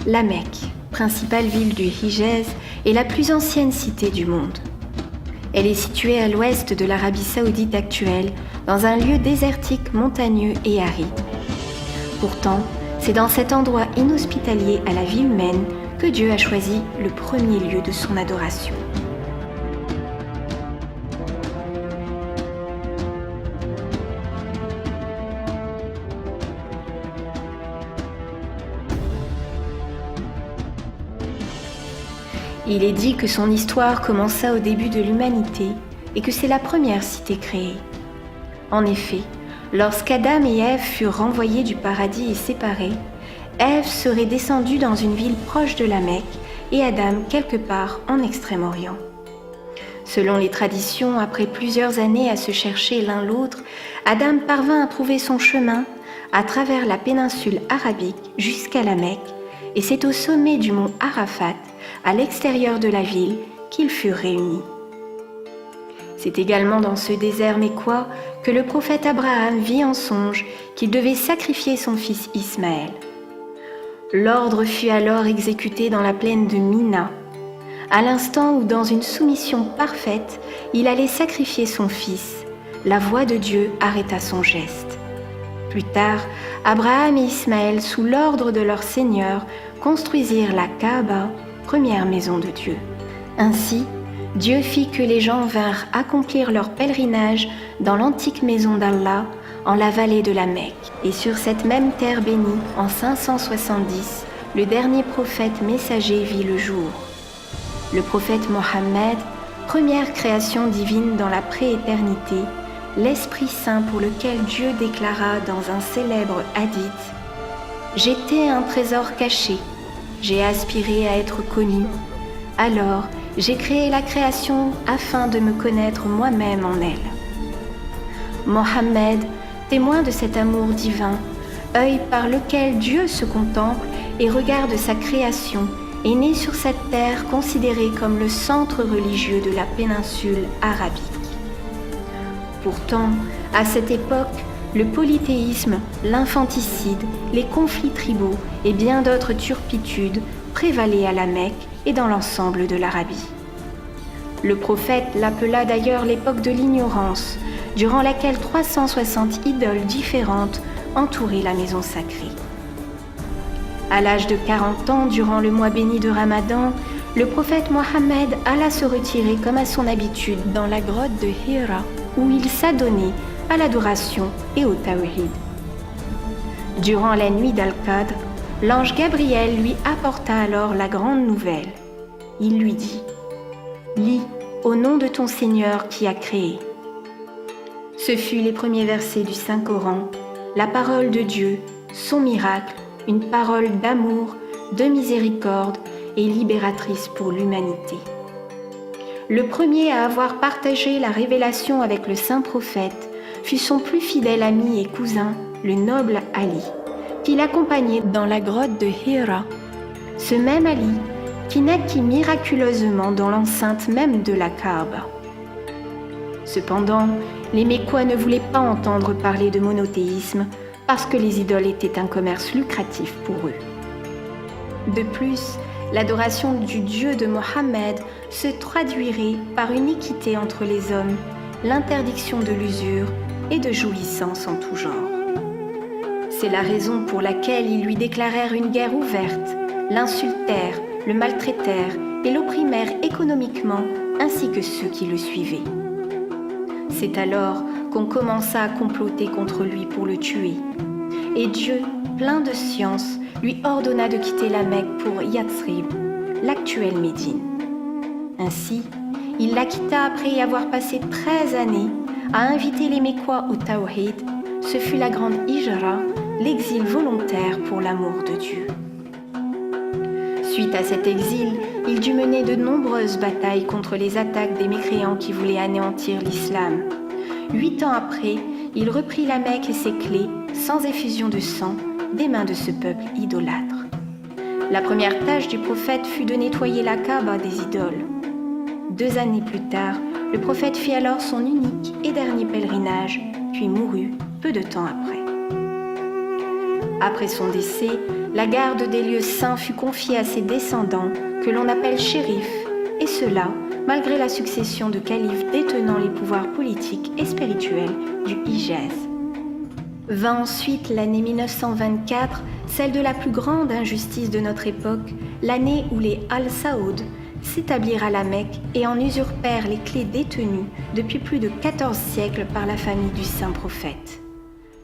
La Mecque, principale ville du Hijaz, est la plus ancienne cité du monde. Elle est située à l'ouest de l'Arabie saoudite actuelle, dans un lieu désertique, montagneux et aride. Pourtant, c'est dans cet endroit inhospitalier à la vie humaine que Dieu a choisi le premier lieu de son adoration. Il est dit que son histoire commença au début de l'humanité et que c'est la première cité créée. En effet, lorsqu'Adam et Ève furent renvoyés du paradis et séparés, Ève serait descendue dans une ville proche de la Mecque et Adam quelque part en Extrême-Orient. Selon les traditions, après plusieurs années à se chercher l'un l'autre, Adam parvint à trouver son chemin à travers la péninsule arabique jusqu'à la Mecque, et c'est au sommet du mont Arafat, à l'extérieur de la ville, qu'ils furent réunis. C'est également dans ce désert mécois que le prophète Abraham vit en songe qu'il devait sacrifier son fils Ismaël. L'ordre fut alors exécuté dans la plaine de Mina, à l'instant où, dans une soumission parfaite, il allait sacrifier son fils. La voix de Dieu arrêta son geste. Plus tard, Abraham et Ismaël, sous l'ordre de leur Seigneur, construisirent la Kaaba, première maison de Dieu. Ainsi, Dieu fit que les gens vinrent accomplir leur pèlerinage dans l'antique maison d'Allah, en la vallée de la Mecque. Et sur cette même terre bénie, en 570, le dernier prophète messager vit le jour. Le prophète Mohammed, première création divine dans la prééternité, l'Esprit Saint pour lequel Dieu déclara dans un célèbre hadith « J'étais un trésor caché, j'ai aspiré à être connu, alors j'ai créé la création afin de me connaître moi-même en elle. » Mohammed, témoin de cet amour divin, œil par lequel Dieu se contemple et regarde sa création, est né sur cette terre considérée comme le centre religieux de la péninsule arabique. Pourtant, à cette époque, le polythéisme, l'infanticide, les conflits tribaux et bien d'autres turpitudes prévalaient à la Mecque et dans l'ensemble de l'Arabie. Le prophète l'appela d'ailleurs l'époque de l'ignorance, durant laquelle 360 idoles différentes entouraient la maison sacrée. À l'âge de 40 ans, durant le mois béni de Ramadan, le prophète Mohammed alla se retirer comme à son habitude dans la grotte de Hira, où il s'adonnait à l'adoration et au tawhid. Durant la nuit d'Al-Qadr, l'ange Gabriel lui apporta alors la grande nouvelle. Il lui dit « Lis au nom de ton Seigneur qui a créé. » Ce fut les premiers versets du Saint-Coran, la parole de Dieu, son miracle, une parole d'amour, de miséricorde et libératrice pour l'humanité. Le premier à avoir partagé la révélation avec le saint prophète fut son plus fidèle ami et cousin, le noble Ali, qui l'accompagnait dans la grotte de Hira. Ce même Ali qui naquit miraculeusement dans l'enceinte même de la Kaaba. Cependant, les Mécois ne voulaient pas entendre parler de monothéisme parce que les idoles étaient un commerce lucratif pour eux. De plus, l'adoration du Dieu de Mohammed se traduirait par une équité entre les hommes, l'interdiction de l'usure et de jouissance en tout genre. C'est la raison pour laquelle ils lui déclarèrent une guerre ouverte, l'insultèrent, le maltraitèrent et l'opprimèrent économiquement, ainsi que ceux qui le suivaient. C'est alors qu'on commença à comploter contre lui pour le tuer. Et Dieu, plein de science, lui ordonna de quitter la Mecque pour Yatsrib, l'actuelle Médine. Ainsi, il la quitta après y avoir passé 13 années à inviter les Mécois au Tawhid. Ce fut la grande Hijra, l'exil volontaire pour l'amour de Dieu. Suite à cet exil, il dut mener de nombreuses batailles contre les attaques des mécréants qui voulaient anéantir l'islam. 8 ans après, il reprit la Mecque et ses clés, sans effusion de sang, des mains de ce peuple idolâtre. La première tâche du prophète fut de nettoyer la Kaaba des idoles. 2 années plus tard, le prophète fit alors son unique et dernier pèlerinage, puis mourut peu de temps après. Après son décès, la garde des lieux saints fut confiée à ses descendants, que l'on appelle shérifs, et cela malgré la succession de califes détenant les pouvoirs politiques et spirituels du Hijaz. Vint ensuite l'année 1924, celle de la plus grande injustice de notre époque, l'année où les Al-Saoud s'établirent à la Mecque et en usurpèrent les clés détenues depuis plus de 14 siècles par la famille du saint prophète.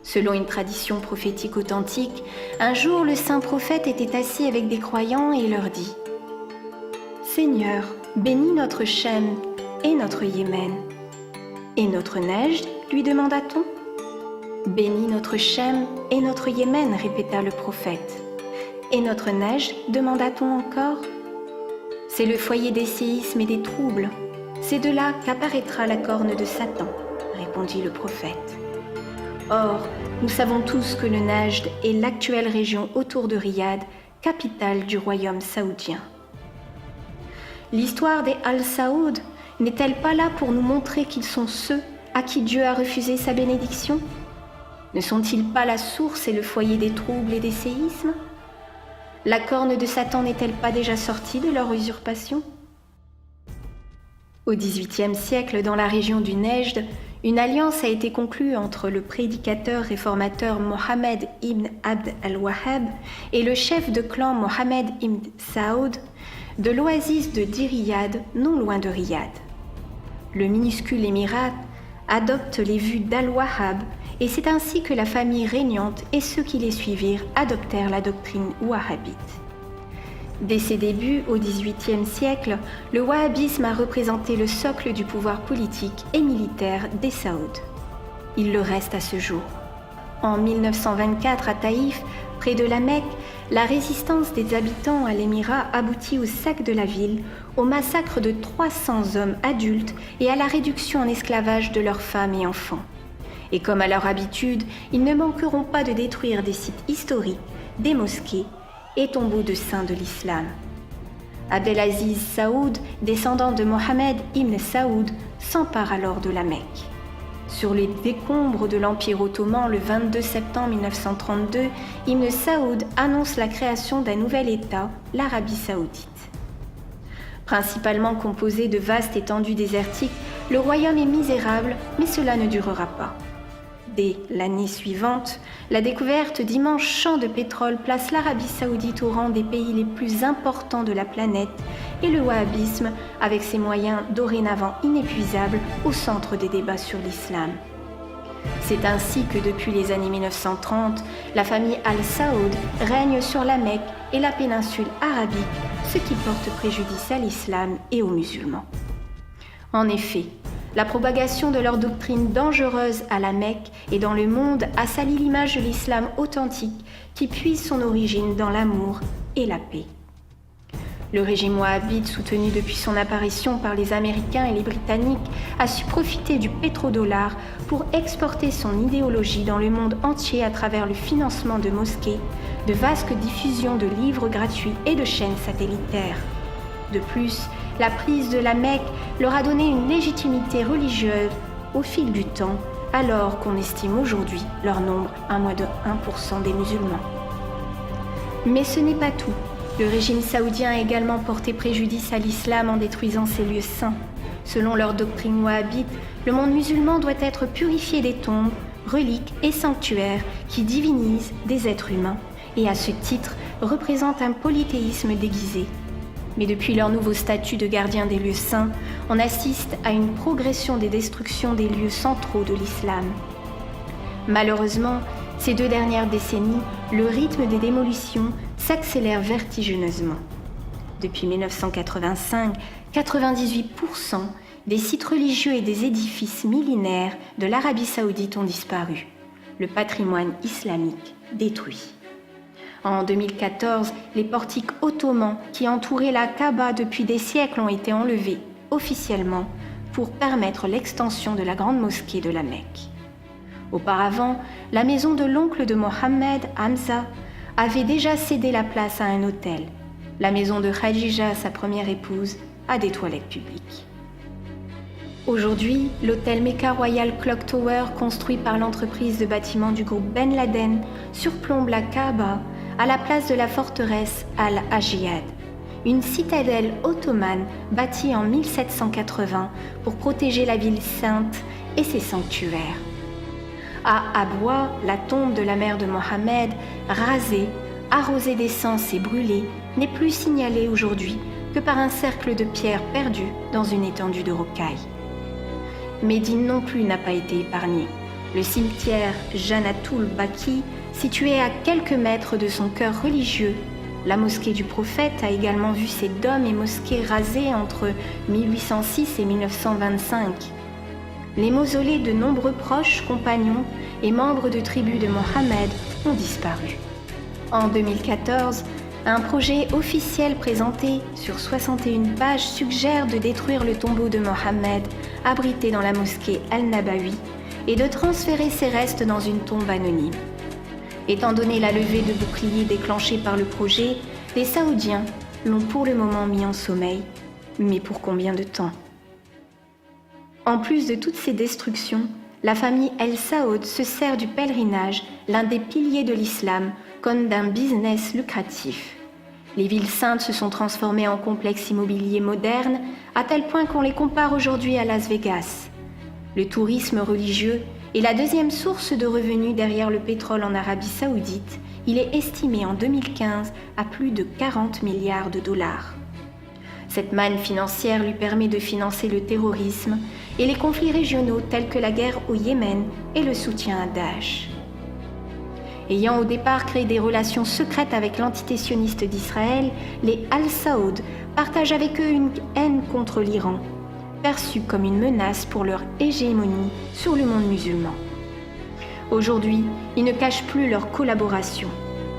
Selon une tradition prophétique authentique, un jour le saint prophète était assis avec des croyants et leur dit « Seigneur, bénis notre Shem et notre Yémen. » « Et notre Nejd ?» lui demanda-t-on. « Bénis notre Shem et notre Yémen, répéta le prophète. « Et notre Nejd ?» demanda-t-on encore. « C'est le foyer des séismes et des troubles. C'est de là qu'apparaîtra la corne de Satan, répondit le prophète. Or, nous savons tous que le Nejd est l'actuelle région autour de Riyad, capitale du royaume saoudien. L'histoire des Al-Saoud n'est-elle pas là pour nous montrer qu'ils sont ceux à qui Dieu a refusé sa bénédiction? Ne sont-ils pas la source et le foyer des troubles et des séismes? La corne de Satan n'est-elle pas déjà sortie de leur usurpation? Au XVIIIe siècle, dans la région du Nejd, une alliance a été conclue entre le prédicateur réformateur Mohammed ibn Abd al-Wahhab et le chef de clan Mohammed ibn Saoud de l'oasis de Diriyad, non loin de Riyad. Le minuscule émirat adopte les vues d'al-Wahhab et c'est ainsi que la famille régnante et ceux qui les suivirent adoptèrent la doctrine wahhabite. Dès ses débuts, au XVIIIe siècle, le wahhabisme a représenté le socle du pouvoir politique et militaire des Saouds. Il le reste à ce jour. En 1924, à Taïf, près de la Mecque, la résistance des habitants à l'émirat aboutit au sac de la ville, au massacre de 300 hommes adultes et à la réduction en esclavage de leurs femmes et enfants. Et comme à leur habitude, ils ne manqueront pas de détruire des sites historiques, des mosquées et tombeaux de saints de l'islam. Abdelaziz Saoud, descendant de Mohammed ibn Saoud, s'empare alors de la Mecque. Sur les décombres de l'Empire ottoman le 22 septembre 1932, Ibn Saoud annonce la création d'un nouvel État, l'Arabie saoudite. Principalement composé de vastes étendues désertiques, le royaume est misérable, mais cela ne durera pas. Dès l'année suivante, la découverte d'immenses champs de pétrole place l'Arabie saoudite au rang des pays les plus importants de la planète et le wahhabisme, avec ses moyens dorénavant inépuisables, au centre des débats sur l'islam. C'est ainsi que depuis les années 1930, la famille Al-Saoud règne sur la Mecque et la péninsule arabique, ce qui porte préjudice à l'islam et aux musulmans. En effet, la propagation de leur doctrine dangereuse à la Mecque et dans le monde a sali l'image de l'islam authentique qui puise son origine dans l'amour et la paix. Le régime wahhabite, soutenu depuis son apparition par les Américains et les Britanniques, a su profiter du pétrodollar pour exporter son idéologie dans le monde entier à travers le financement de mosquées, de vastes diffusions de livres gratuits et de chaînes satellitaires. De plus, la prise de la Mecque leur a donné une légitimité religieuse au fil du temps, alors qu'on estime aujourd'hui leur nombre à moins de 1% des musulmans. Mais ce n'est pas tout. Le régime saoudien a également porté préjudice à l'islam en détruisant ses lieux saints. Selon leur doctrine wahhabite, le monde musulman doit être purifié des tombes, reliques et sanctuaires qui divinisent des êtres humains et à ce titre représentent un polythéisme déguisé. Mais depuis leur nouveau statut de gardien des lieux saints, on assiste à une progression des destructions des lieux centraux de l'islam. Malheureusement, ces 2 dernières décennies, le rythme des démolitions s'accélère vertigineusement. Depuis 1985, 98% des sites religieux et des édifices millénaires de l'Arabie saoudite ont disparu. Le patrimoine islamique détruit. En 2014, les portiques ottomans qui entouraient la Kaaba depuis des siècles ont été enlevés officiellement pour permettre l'extension de la grande mosquée de la Mecque. Auparavant, la maison de l'oncle de Mohammed, Hamza, avait déjà cédé la place à un hôtel. La maison de Khadija, sa première épouse, a des toilettes publiques. Aujourd'hui, l'hôtel Mecca Royal Clock Tower, construit par l'entreprise de bâtiment du groupe Ben Laden, surplombe la Kaaba à la place de la forteresse Al-Ajiyad, une citadelle ottomane bâtie en 1780 pour protéger la ville sainte et ses sanctuaires. À Abwa, la tombe de la mère de Mohammed, rasée, arrosée d'essence et brûlée, n'est plus signalée aujourd'hui que par un cercle de pierres perdues dans une étendue de rocailles. Médine non plus n'a pas été épargnée. Le cimetière Janatul Baqi, situé à quelques mètres de son cœur religieux, la mosquée du prophète a également vu ses dômes et mosquées rasés entre 1806 et 1925. Les mausolées de nombreux proches, compagnons et membres de tribus de Mohammed ont disparu. En 2014, un projet officiel présenté sur 61 pages suggère de détruire le tombeau de Mohammed abrité dans la mosquée Al-Nabawi et de transférer ses restes dans une tombe anonyme. Étant donné la levée de boucliers déclenchée par le projet, les Saoudiens l'ont pour le moment mis en sommeil. Mais pour combien de temps ? En plus de toutes ces destructions, la famille El Saoud se sert du pèlerinage, l'un des piliers de l'islam, comme d'un business lucratif. Les villes saintes se sont transformées en complexes immobiliers modernes, à tel point qu'on les compare aujourd'hui à Las Vegas. Le tourisme religieux est la deuxième source de revenus derrière le pétrole en Arabie Saoudite. Il est estimé en 2015 à plus de 40 milliards de dollars. Cette manne financière lui permet de financer le terrorisme et les conflits régionaux tels que la guerre au Yémen et le soutien à Daesh. Ayant au départ créé des relations secrètes avec l'entité sioniste d'Israël, les Al-Saoud partagent avec eux une haine contre l'Iran, perçue comme une menace pour leur hégémonie sur le monde musulman. Aujourd'hui, ils ne cachent plus leur collaboration.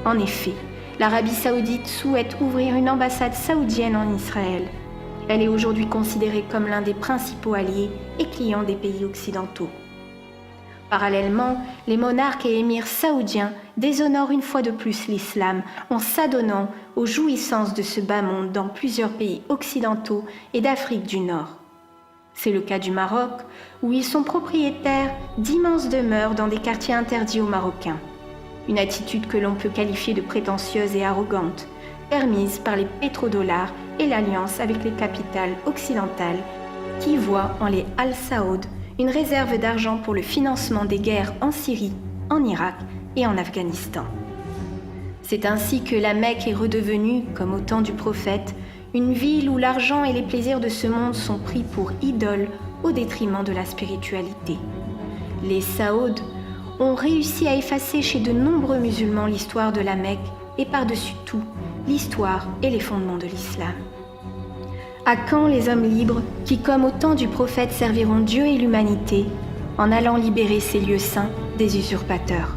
En effet, l'Arabie Saoudite souhaite ouvrir une ambassade saoudienne en Israël. Elle est aujourd'hui considérée comme l'un des principaux alliés et clients des pays occidentaux. Parallèlement, les monarques et émirs saoudiens déshonorent une fois de plus l'islam en s'adonnant aux jouissances de ce bas monde dans plusieurs pays occidentaux et d'Afrique du Nord. C'est le cas du Maroc, où ils sont propriétaires d'immenses demeures dans des quartiers interdits aux Marocains. Une attitude que l'on peut qualifier de prétentieuse et arrogante, permise par les pétrodollars et l'alliance avec les capitales occidentales, qui voient en les Al-Saoud une réserve d'argent pour le financement des guerres en Syrie, en Irak et en Afghanistan. C'est ainsi que la Mecque est redevenue, comme au temps du prophète, une ville où l'argent et les plaisirs de ce monde sont pris pour idoles au détriment de la spiritualité. Les Saouds ont réussi à effacer chez de nombreux musulmans l'histoire de la Mecque et par-dessus tout, l'histoire et les fondements de l'islam. À quand les hommes libres qui, comme au temps du prophète, serviront Dieu et l'humanité en allant libérer ces lieux saints des usurpateurs ?